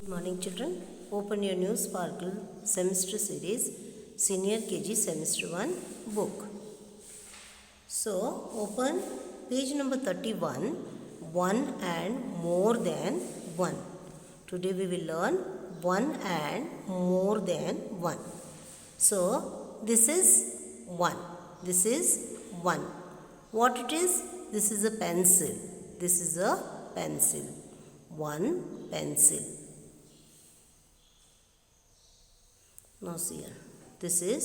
Good morning children. Open your new Sparkle semester series Senior KG semester 1 book. So open page number 31, 1 and more than 1. Today we will learn 1 and more than 1. So this is 1. This is 1. What it is? This is a pencil. This is a pencil. 1 pencil. Now see here, this is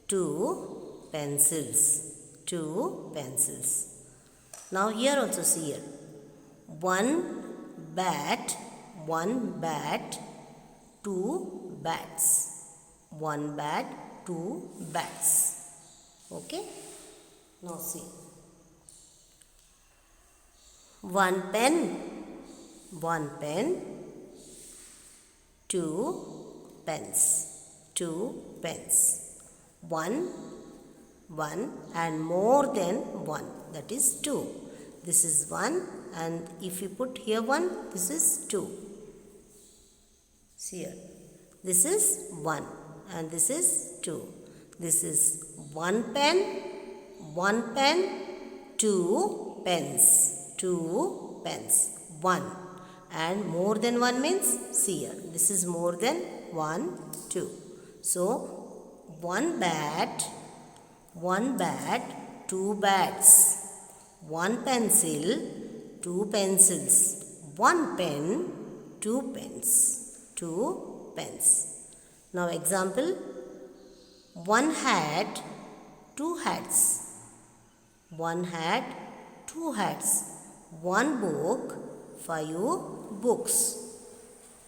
2 pencils, 2 pencils. Now here also see here, 1 bat, 2 bats, 1 bat, 2 bats. Okay, now see, 1 pen, 2 pens, 2 pens, 1 and more than 1, that is 2. This is 1 and if you put here 1, this is 2. See here, this is 1 and this is 2. This is 1 pen, 2 pens, 2 pens, 1 and more than 1 means, see here, this is more than 1, 2. So 1 bat, 2 bats, 1 pencil, 2 pencils, 1 pen, 2 pens, 2 pens. Now example, 1 hat, 2 hats, 1 hat, 2 hats, 1 book, 5 books.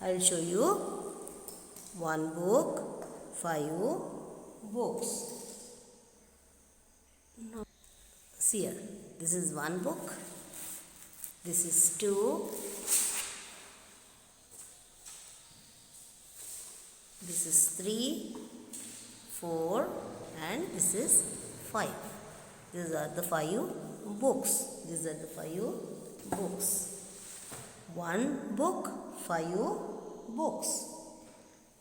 I will show you 1 book, 5 books. Now, see here, this is 1 book, this is 2, this is 3, 4 and this is 5. These are the 5 books. These are the 5 books. 1 book, 5 books.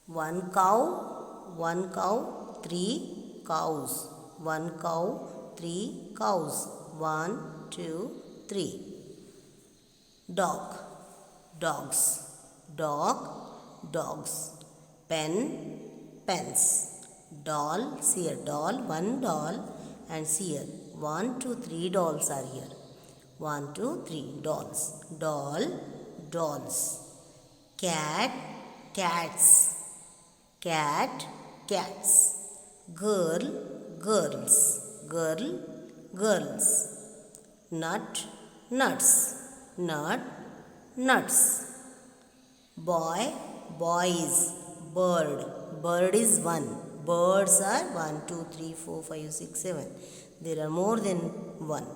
1 cow, 3 cows. 1 cow, 3 cows. 1, 2, 3. Dog, dogs. Dog, dogs. Pen, pens. Doll, see here, doll, 1 doll and see here, 1, 2, 3 dolls are here. 1, 2, 3 dolls. Doll, dolls. Cat, cats. Cat, cats. Girl, girls. Girl, girls. Nut, nuts. Nut, nuts. Boy, boys. Bird, bird is 1. Birds are 1, 2, 3, 4, 5, 6, 7. There are more than 1.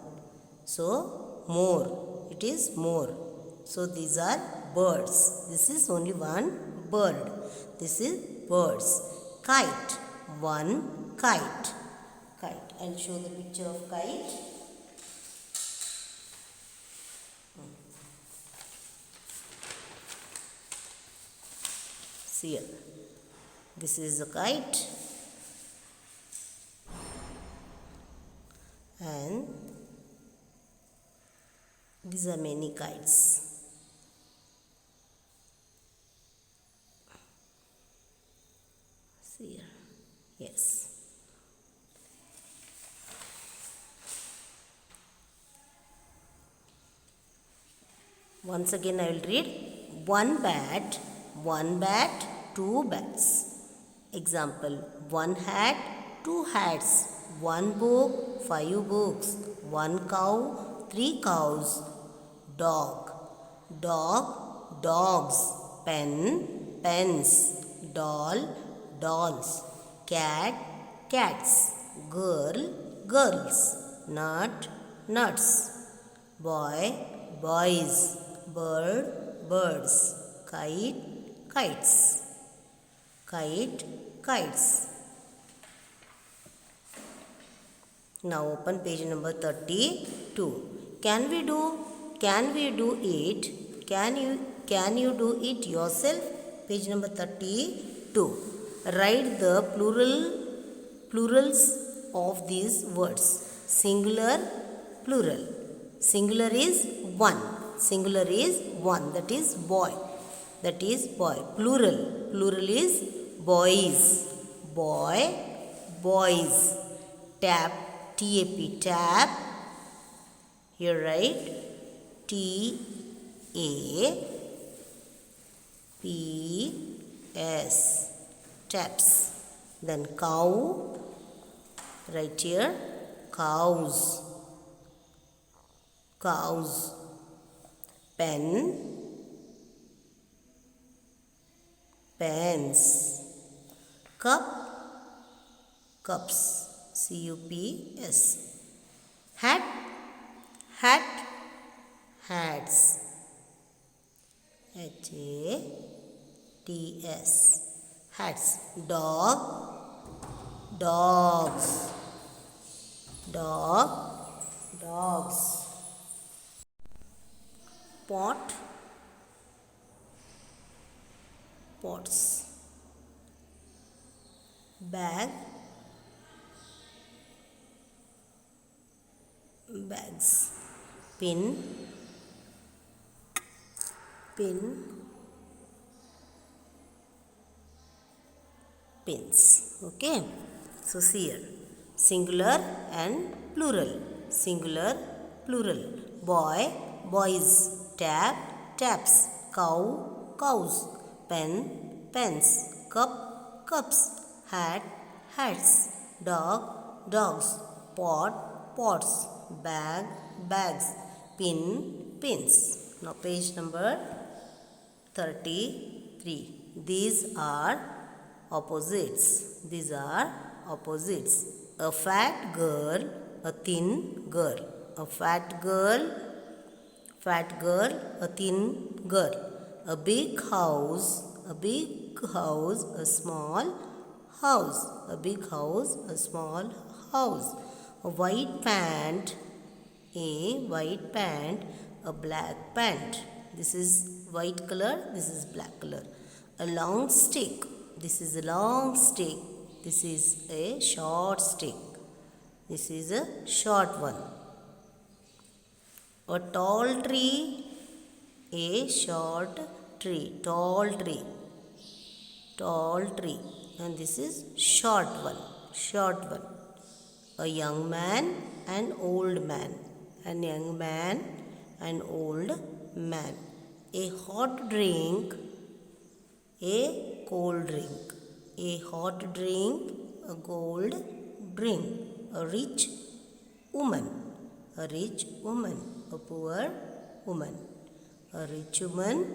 So, more. It is more. So, these are birds. This is only 1 bird. This is birds. Kite. 1 kite. Kite. I will show the picture of kite. See here. This is a kite. And these are many kites. See here. Yes. Once again I will read. 1 bat, 2 bats. Example, 1 hat, 2 hats, 1 book, 5 books, 1 cow, 3 cows, dog, dogs, pen, pens, doll, dolls, cat, cats, girl, girls, nut, nuts, boy, boys, bird, birds, kite, kites. Kite, kites. Now open page number 32. Can we do it? Can you Can you do it yourself? Page number 32. Write the plurals of these words. Singular, plural. Singular is one. Singular is one. That is boy. That is boy. Plural. Plural is boys. Boy, boys. Tap, tap, tap. Here write T-A-P-S. Taps. Then cow. Right here. Cows. Cows. Pen. Pens. Cup. Cups. C-U-P-S. Hat. Hat. Hats. H-A-T-S. Hats. Dog. Dogs. Dog. Dogs. Pot. Pots. Bag. Bags. Pin. Pin. Pins. Okay. So see here. Singular and plural. Singular, plural. Boy, boys. Tap, taps. Cow, cows. Pen, pens. Cup, cups. Hat, hats. Dog, dogs. Pot, pots. Bag, bags. Pin, pins. Now page number 33. These are opposites. These are opposites. A fat girl, a thin girl. A fat girl, a thin girl. A big house, a small house. A big house, a small house. A white pant, a black pant. This is white color, this is black color. A long stick. This is a long stick. This is a short stick. This is a short one. A tall tree, a short tree. Tall tree. Tall tree. And this is short one. Short one. A young man and old man. An young man and old man. A hot drink, a cold drink. A hot drink, a cold drink. A rich woman, a rich woman. A poor woman. A rich woman,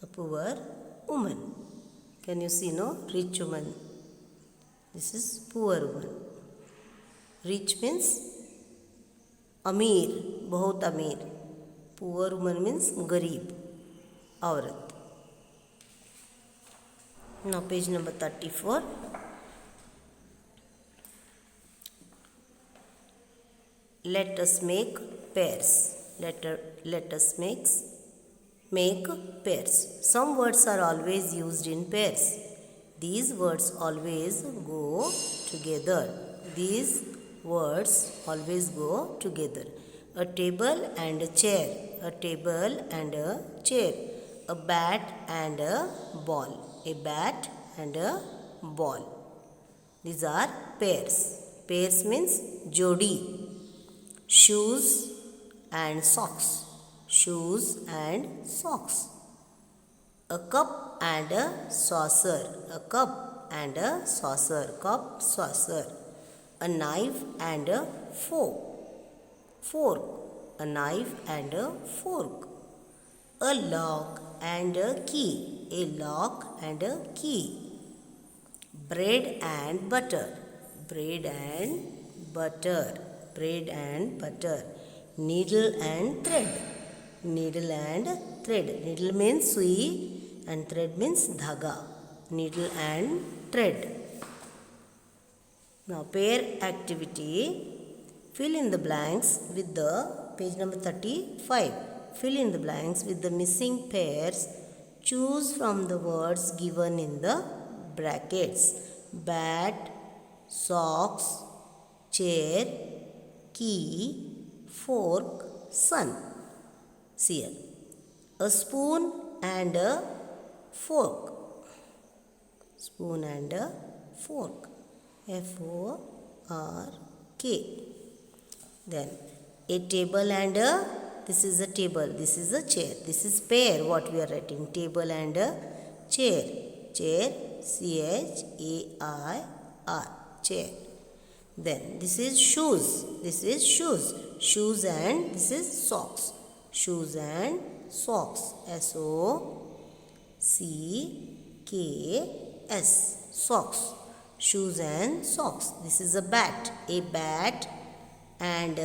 a poor woman. Can you see, no? Rich woman. This is poor woman. Rich means अमीर, बहुत अमीर. Poor woman means गरीब, औरत. Now page number 34. Let us make pairs. Let us make pairs. Some words are always used in pairs. These words always go together. These words always go together. A table and a chair. A table and a chair. A bat and a ball. A bat and a ball. These are pairs. Pairs means jodi. Shoes and socks. Shoes and socks. A cup and a saucer. A cup and a saucer. Cup, saucer. A knife and a fork. Fork. A knife and a fork. A lock and a key. A lock and a key. Bread and butter. Bread and butter. Bread and butter. Needle and thread. Needle and thread. Needle means sui and thread means dhaga. Needle and thread. Now pair activity. Fill in the blanks with the page number 35. fill in the blanks with the missing pairs. Choose from the words given in the brackets. Bat, socks, chair, key, fork, sun. See here. A spoon and a fork. Spoon and a fork. F-O-R-K. Then a table and a, this is a table, this is a chair. This is pair what we are writing. Table and a chair. Chair, C-H-A-I-R. Chair. Then this is shoes. This is shoes. Shoes and this is socks. Shoes and socks. S-O-C-K-S. Socks. Shoes and socks. This is a bat. A bat and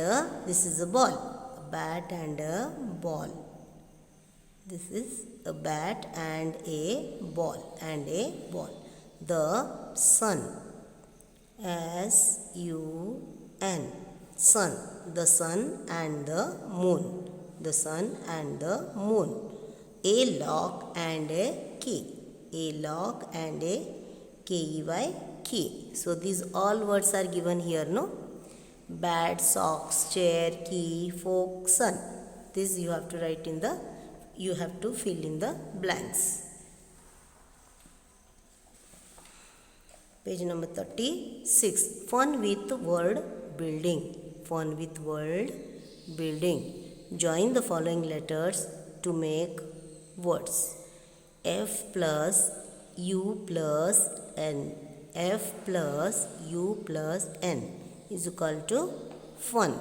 this is a ball. A bat and a ball. This is a bat and a ball. And a ball. The sun. S-U-N. Sun. The sun and the moon. The sun and the moon. A lock and a key. A lock and a K-E-Y, key. So these all words are given here, no? Bat, socks, chair, key, fork, sun. This you have to write in the, you have to fill in the blanks. Page number 36. Fun with word building. Fun with word building. Join the following letters to make words. F plus U plus N. F plus U plus N is equal to fun.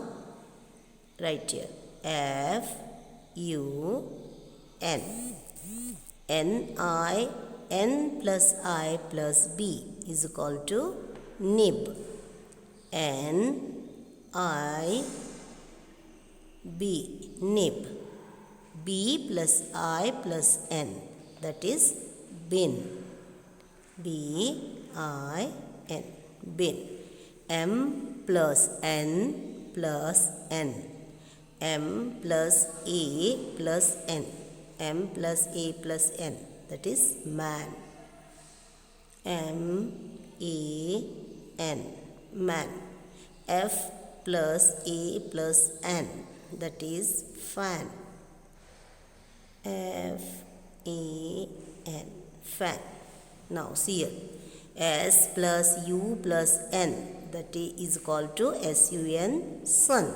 Right here. F U N. N plus I plus B is equal to nib. N I B, nib. B plus I plus N, that is bin. B-I-N, bin. M plus N plus N. M plus A plus N. M plus A plus N, that is man. M-A-N, man. F plus A plus N, that is fan. F-A-N, fan. Now see here. S plus U plus N, that is equal to S-U-N, sun.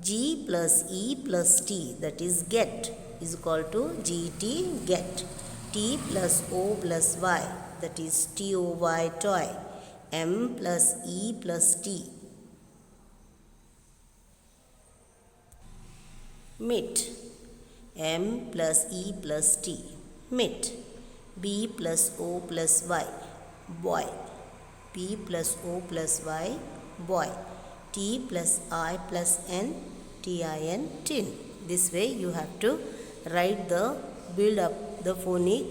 G plus E plus T, that is get, is equal to G-T, get. T plus O plus Y, that is T-O-Y, toy. M plus E plus T, mit. M plus E plus T, mit. B plus O plus Y, boy. B plus O plus Y, boy. T plus I plus N, T-I-N, tin. This way you have to write the, build up the phonic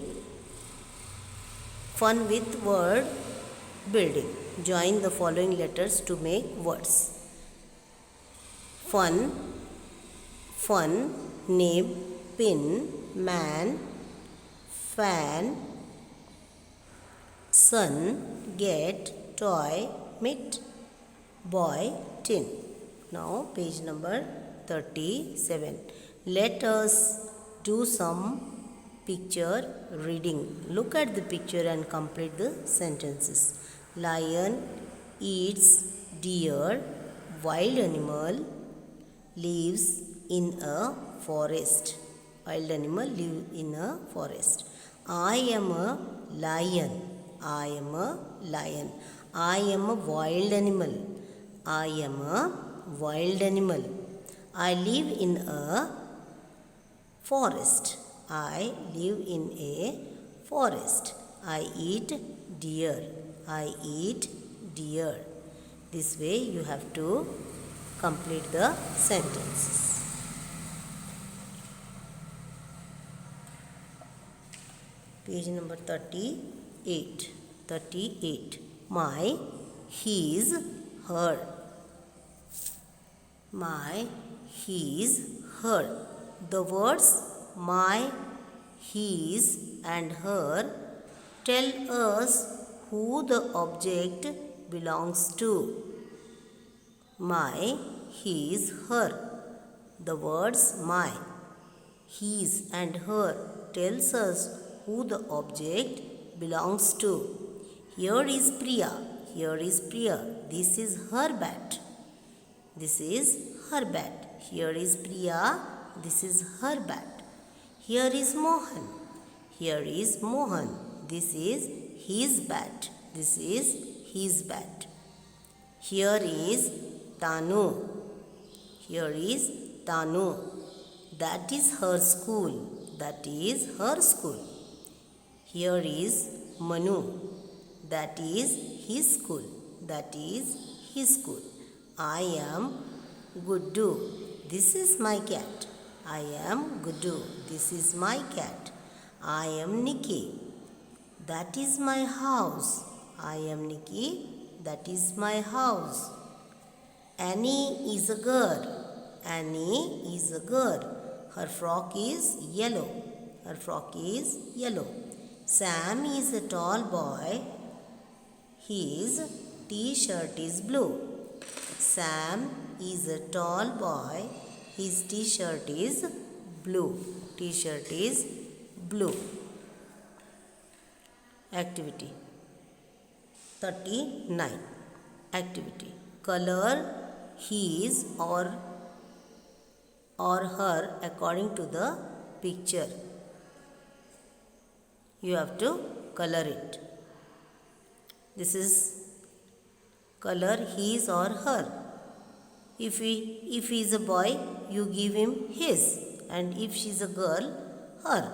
fun with word building. Join the following letters to make words. Fun, fun, nib, pin, man, fan, sun, get, toy, mit, boy, tin. Now page number 37. Let us do some picture reading. Look at the picture and complete the sentences. Lion eats deer. Wild animal lives in a forest. Wild animal live in a forest. I am a lion. I am a lion. I am a wild animal. I am a wild animal. I live in a forest. I live in a forest. I eat deer. I eat deer. This way you have to complete the sentences. Page number 38. 38. My, his, her. My, his, her. The words my, his and her tell us who the object belongs to. My, his, her. The words my, his and her tells us who the object belongs to. Here is Priya. Here is Priya. This is her bat. This is her bat. Here is Priya. This is her bat. Here is Mohan. Here is Mohan. This is his bat. This is his bat. Here is Tanu. Here is Tanu. That is her school. That is her school. Here is Manu. That is his school. That is his school. I am Guddu. This is my cat. I am Guddu. This is my cat. I am Nikki. That is my house. I am Nikki. That is my house. Annie is a girl. Annie is a girl. Her frock is yellow. Her frock is yellow. Sam is a tall boy. His t-shirt is blue. Sam is a tall boy. His t-shirt is blue. T-shirt is blue. Activity 39. Activity. Color his or her according to the picture. You have to color it. This is color his or her. If he is a boy, you give him his, and if she is a girl, her.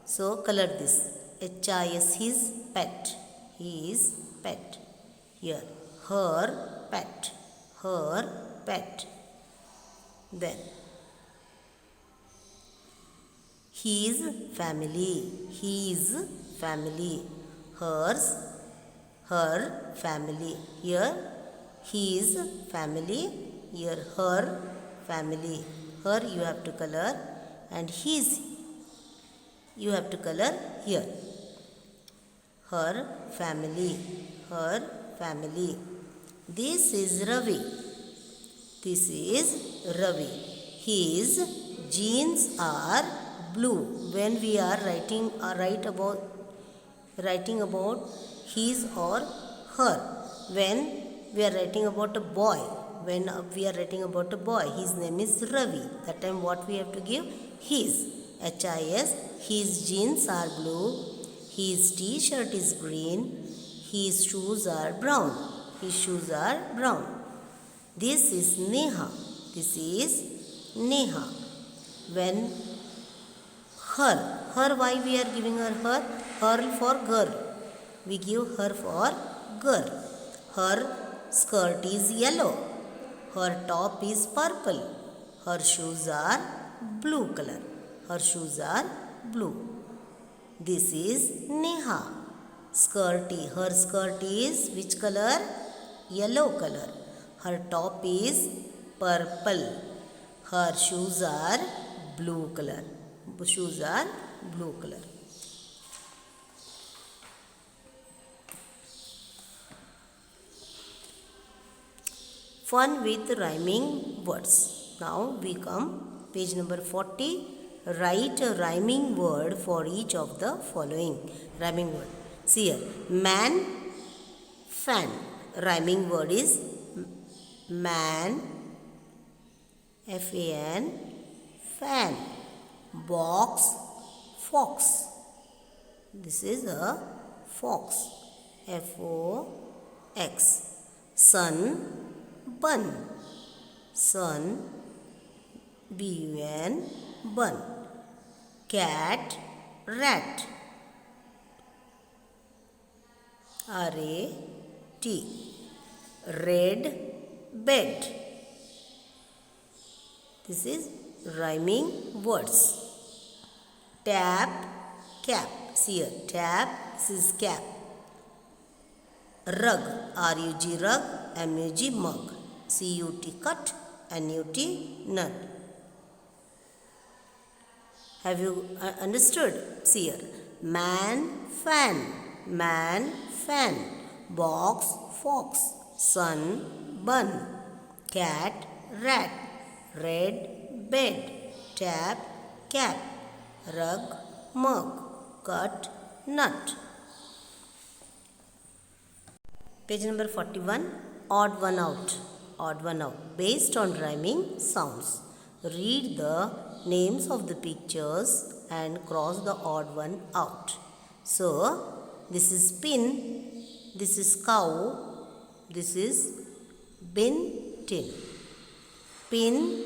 So color this. H-I-S, his pet. His pet. Here, her pet. Her pet. Then his family. His family. Hers, her family. Here his family. Here her family. Her you have to color, and his you have to color here. Her family. Her family. This is Ravi. This is Ravi. His jeans are blue. When we are writing about his or her. When we are writing about a boy. When we are writing about a boy, his name is Ravi. That time what we have to give? His. H-I-S. His jeans are blue. His t-shirt is green. His shoes are brown. His shoes are brown. This is Neha. This is Neha. When her. Her, why we are giving her her? Her for girl. We give her for girl. Her skirt is yellow. Her top is purple. Her shoes are blue color. Her shoes are blue. This is Neha. Her skirt is which color? Yellow color. Her top is purple. Her shoes are blue color. Shoes are blue color. Fun with rhyming words. Now we come page number 40. Write a rhyming word for each of the following rhyming word. See here, man, fan. Rhyming word is man, F-A-N, fan. Box, fox. This is a fox, F-O-X. Sun, bun. Sun, B-U-N, bun. Cat, rat. R-A-T. Red, bed. This is rhyming words. Tap, cap. See here, tap, this is cap. Rug, R-U-G, rug, M-U-G, mug. C-U-T, cut, N-U-T, nut. Have you understood? See here. Man, fan. Man, fan. Box, fox. Sun, bun. Cat, rat. Red, bed. Tap, cap. Rug, mug. Cut, nut. Page number 41. Odd one out. Odd one out. Based on rhyming sounds. Read the names of the pictures and cross the odd one out. So, this is pin, this is cow, this is bin, tin. Pin,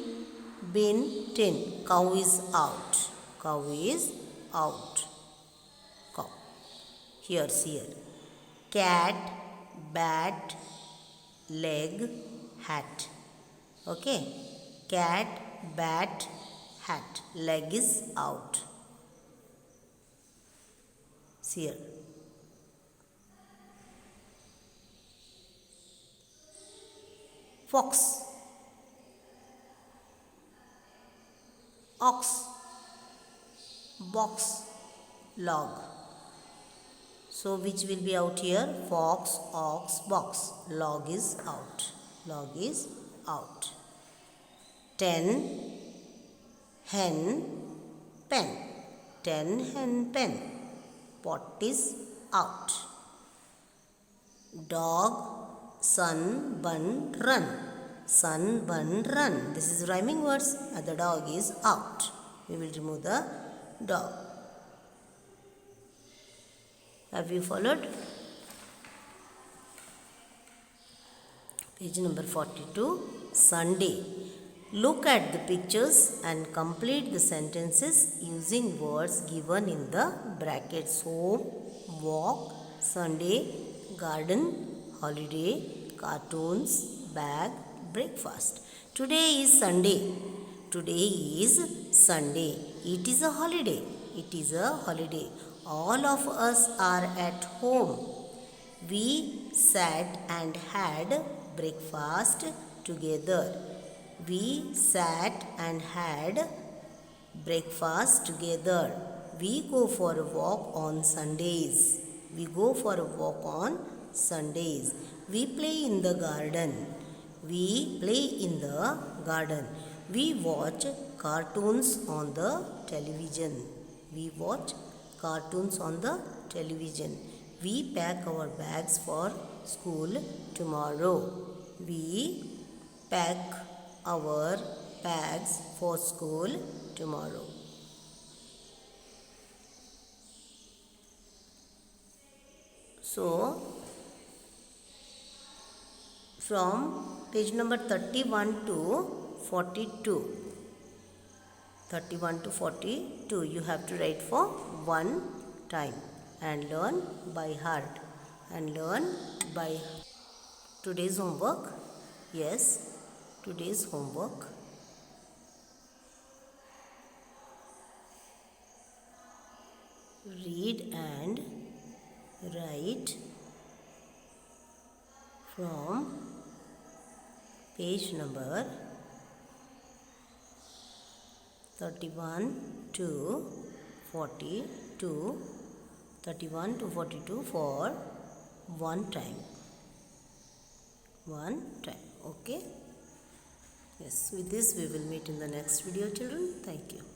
bin, tin. Cow is out. Cow is out. Cow. Here's here. Cat, bat, leg, hat. Okay. Cat, bat, hat. Leg is out. See here. Fox. Ox. Box. Log. So which will be out here? Fox, ox, box. Log is out. Log is out. 10, hen, pen. 10, hen, pen. Pot is out. Dog, sun, bun, run. Sun, bun, run. This is rhyming words. The dog is out. We will remove the dog. Have you followed? Page number 42. Sunday. Look at the pictures and complete the sentences using words given in the brackets. Home, walk, Sunday, garden, holiday, cartoons, bag, breakfast. Today is Sunday. Today is Sunday. It is a holiday. It is a holiday. All of us are at home. We sat and had breakfast together. We sat and had breakfast together. We go for a walk on Sundays. We go for a walk on Sundays. We play in the garden. We play in the garden. We watch cartoons on the television. We watch cartoons on the television. We pack our bags for school tomorrow. We pack our bags for school tomorrow. So, from page number 31 to 42. 31 to 42 you have to write for one time and learn by heart and learn by today's homework. Yes, today's homework. Read and write from page number 31 to 42. 31 to 42 for one time. One time. Okay. Yes, with this we will meet in the next video, children. Thank you.